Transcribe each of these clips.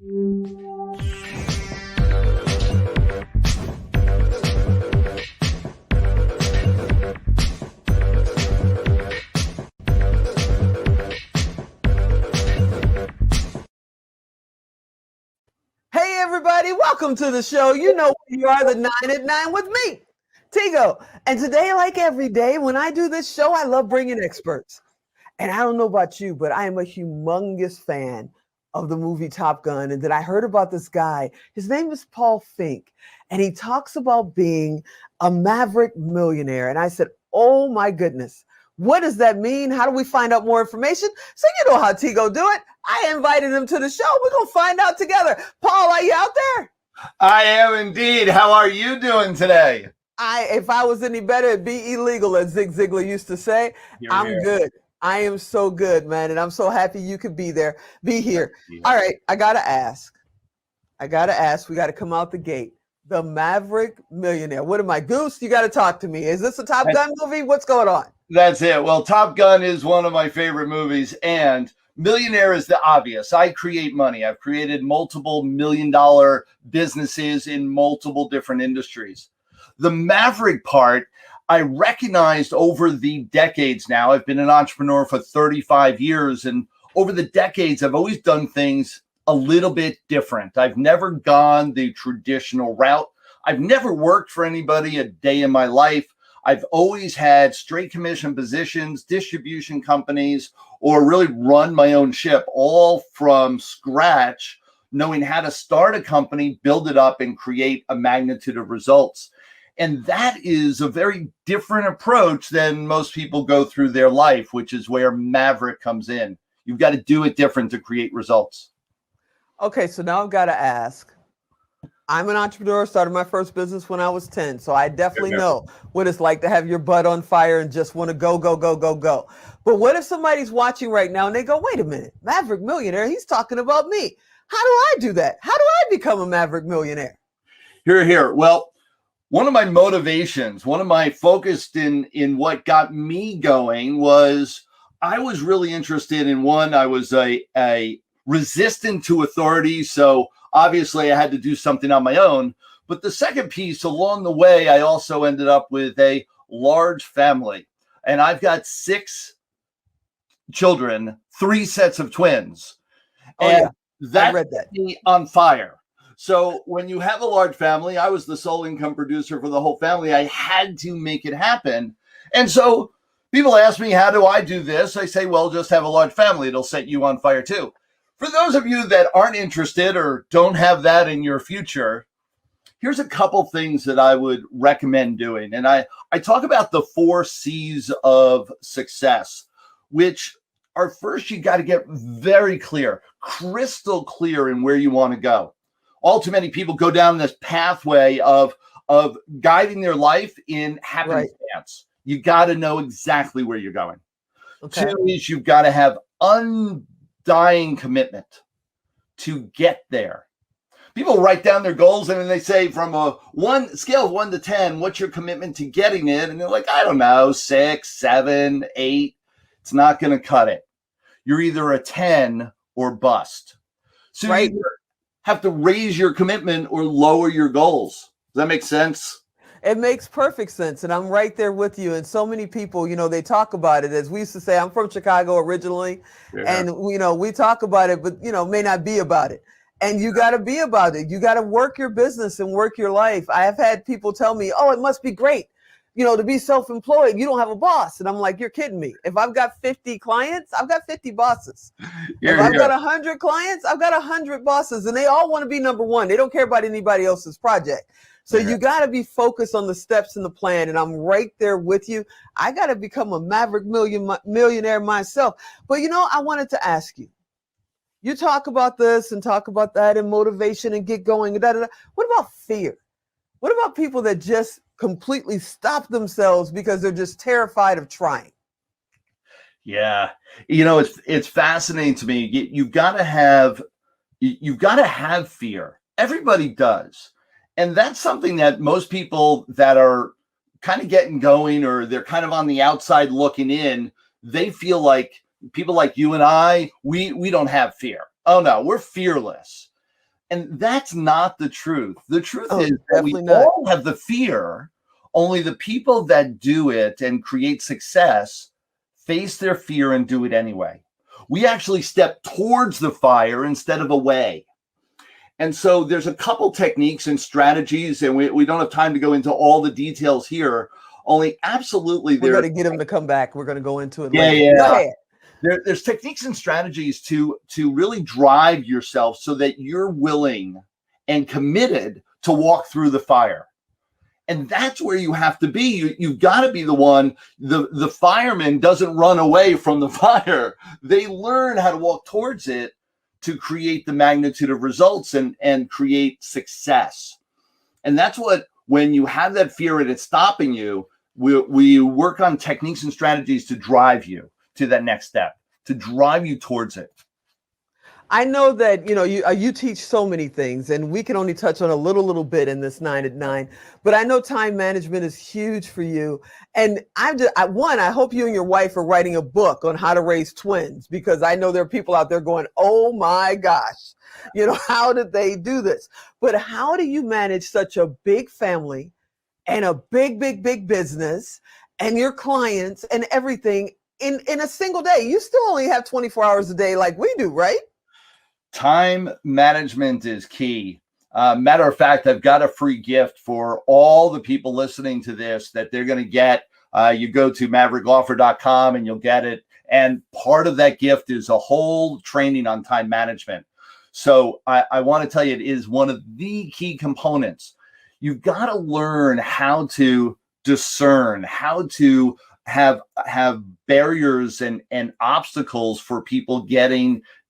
Hey everybody, welcome to the show. You know who you are, the 9 at 9 with me, Tigo. And today, like every day, when I do this show, I love bringing experts. And I don't know about you, but I am a humongous fan of the movie Top Gun. And then I heard about this guy. His name is Paul Finck. And he talks about being a Maverick millionaire. And I said, oh my goodness, what does that mean? How do we find out more information? So you know how Tigo do it. I invited him to the show. We're going to find out together. Paul, are you out there? I am indeed. How are you doing today? If I was any better, it'd be illegal, as Zig Ziglar used to say. I'm good. I am so good, man. And I'm so happy you could be here. All right. I got to ask. We got to come out the gate. The Maverick Millionaire. What am I, Goose? You got to talk to me. Is this a Top Gun movie? What's going on? That's it. Well, Top Gun is one of my favorite movies, and Millionaire is the obvious. I create money. I've created multiple million-dollar businesses in multiple different industries. The Maverick part, I recognized over the decades now. I've been an entrepreneur for 35 years, and over the decades, I've always done things a little bit different. I've never gone the traditional route. I've never worked for anybody a day in my life. I've always had straight commission positions, distribution companies, or really run my own ship, all from scratch, knowing how to start a company, build it up, and create a magnitude of results. And that is a very different approach than most people go through their life, which is where Maverick comes in. You've got to do it different to create results. Okay, so now I've got to ask. I'm an entrepreneur, started my first business when I was 10. So I definitely know what it's like to have your butt on fire and just want to go, go, go, go, go. But what if somebody's watching right now and they go, wait a minute, Maverick Millionaire, he's talking about me. How do I do that? How do I become a Maverick Millionaire? Here. Well, one of my motivations, one of my focus in what got me going was I was really interested in one. I was a resistant to authority. So obviously I had to do something on my own. But the second piece along the way, I also ended up with a large family. And I've got 6 children, 3 sets of twins. And that set me on fire. So when you have a large family, I was the sole income producer for the whole family. I had to make it happen. And so people ask me, how do I do this? I say, well, just have a large family. It'll set you on fire too. For those of you that aren't interested or don't have that in your future, here's a couple things that I would recommend doing. And I talk about the 4 C's of success, which are first, you got to get very clear, crystal clear in where you want to go. All too many people go down this pathway of guiding their life in happenstance. Right. You got to know exactly where you're going. Okay. 2 is you've got to have undying commitment to get there. People write down their goals and then they say from a scale of 1 to 10, what's your commitment to getting it? And they're like, I don't know, 6, 7, 8. It's not going to cut it. You're either a 10 or bust. So you either have to raise your commitment or lower your goals. Does that make sense? It makes perfect sense. And I'm right there with you. And so many people, they talk about it. As we used to say, I'm from Chicago originally. Yeah. And, we talk about it, but, may not be about it. And you got to be about it. You got to work your business and work your life. I have had people tell me, oh, it must be great, to be self-employed. You don't have a boss. And I'm like, you're kidding me. If I've got 50 clients, I've got 50 bosses. If I've got 100 clients, I've got 100 bosses. And they all want to be number one. They don't care about anybody else's project. So you got to be focused on the steps in the plan. And I'm right there with you. I got to become a Maverick millionaire myself. But, I wanted to ask you. You talk about this and talk about that and motivation and get going. What about fear? What about people that just completely stop themselves because they're just terrified of trying? Yeah. It's fascinating to me. You've got to have fear. Everybody does. And that's something that most people that are kind of getting going or they're kind of on the outside looking in, they feel like people like you and I, we don't have fear. Oh no, we're fearless. And that's not the truth. The truth is that we definitely not. all have the fear, only the people that do it and create success face their fear and do it anyway. We actually step towards the fire instead of away. And so there's a couple techniques and strategies, and we don't have time to go into all the details here. Only absolutely we're going to get him to come back. We're going to go into it later. Yeah. Go ahead. There's techniques and strategies to really drive yourself so that you're willing and committed to walk through the fire. And that's where you have to be. You've got to be the one. The fireman doesn't run away from the fire. They learn how to walk towards it to create the magnitude of results and create success. And that's what, when you have that fear and it's stopping you, we work on techniques and strategies to drive you to that next step, to drive you towards it. I know that, you teach so many things, and we can only touch on a little bit in this 9 at 9, but I know time management is huge for you. And I hope you and your wife are writing a book on how to raise twins, because I know there are people out there going, oh my gosh, how did they do this? But how do you manage such a big family and a big business and your clients and everything in a single day? You still only have 24 hours a day like we do, right? Time management is key. Matter of fact, I've got a free gift for all the people listening to this that they're going to get. You go to maverickoffer.com and you'll get it. And part of that gift is a whole training on time management. So I want to tell you, it is one of the key components. You've got to learn how to discern, how to have barriers and obstacles for people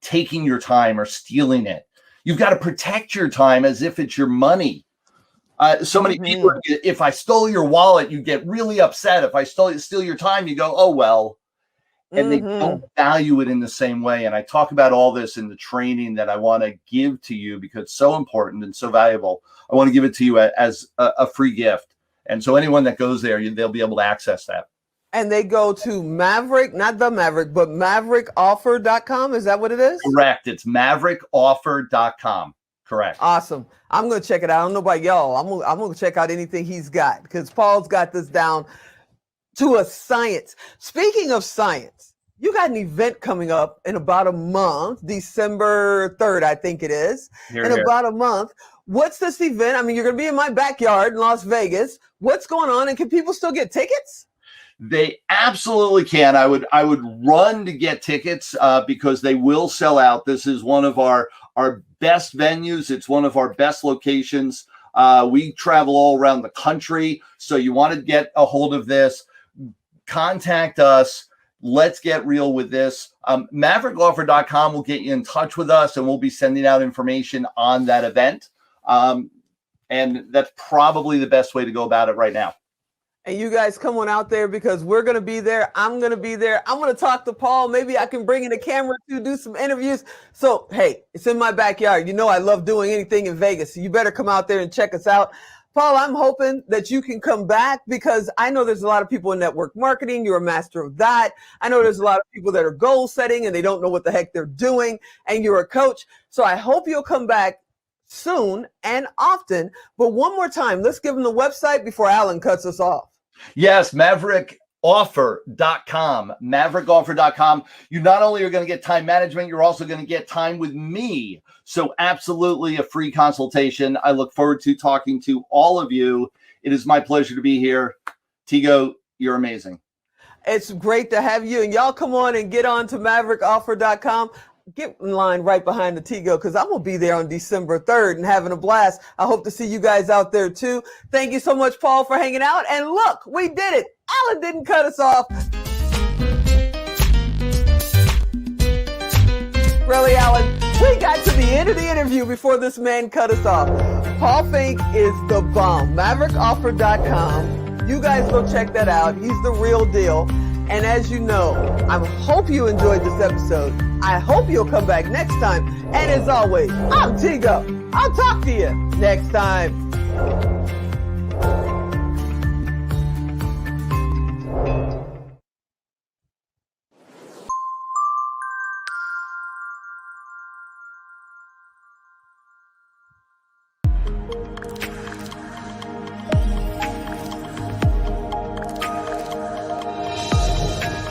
taking your time or stealing it. You've got to protect your time as if it's your money. So many people, if I stole your wallet, you get really upset. If I steal your time, you go, oh, well. And they don't value it in the same way. And I talk about all this in the training that I want to give to you because it's so important and so valuable. I want to give it to you as a free gift. And so anyone that goes there, they'll be able to access that. And they go to Maverick, not the Maverick, but maverickoffer.com. Is that what it is? Correct. It's maverickoffer.com. Correct. Awesome. I'm going to check it out. I don't know about y'all. I'm going to check out anything he's got, because Paul's got this down to a science. Speaking of science, you got an event coming up in about a month, December 3rd, I think it is. About a month. What's this event? I mean, you're going to be in my backyard in Las Vegas. What's going on? And can people still get tickets? They absolutely can. I would run to get tickets because they will sell out. This is one of our best venues. It's one of our best locations. We travel all around the country. So you want to get a hold of this, contact us. Let's get real with this. Maverickoffer.com will get you in touch with us, and we'll be sending out information on that event. And that's probably the best way to go about it right now. And you guys come on out there, because we're going to be there. I'm going to be there. I'm going to talk to Paul. Maybe I can bring in a camera to do some interviews. So, hey, it's in my backyard. I love doing anything in Vegas. So you better come out there and check us out. Paul, I'm hoping that you can come back, because I know there's a lot of people in network marketing. You're a master of that. I know there's a lot of people that are goal setting and they don't know what the heck they're doing, and you're a coach. So I hope you'll come back soon and often. But one more time, let's give them the website before Alan cuts us off. Yes, maverickoffer.com, maverickoffer.com. You not only are going to get time management, you're also going to get time with me. So absolutely a free consultation. I look forward to talking to all of you. It is my pleasure to be here. Tigo, you're amazing. It's great to have you. And y'all come on and get on to maverickoffer.com. Get in line right behind the Tigo, because I'm going to be there on December 3rd and having a blast. I hope to see you guys out there too. Thank you so much, Paul, for hanging out. And look, we did it. Alan didn't cut us off. Really, Alan? We got to the end of the interview before this man cut us off. Paul Finck is the bomb. Maverickoffer.com. You guys go check that out. He's the real deal. And as you know, I hope you enjoyed this episode. I hope you'll come back next time. And as always, I'm Tigo. I'll talk to you next time.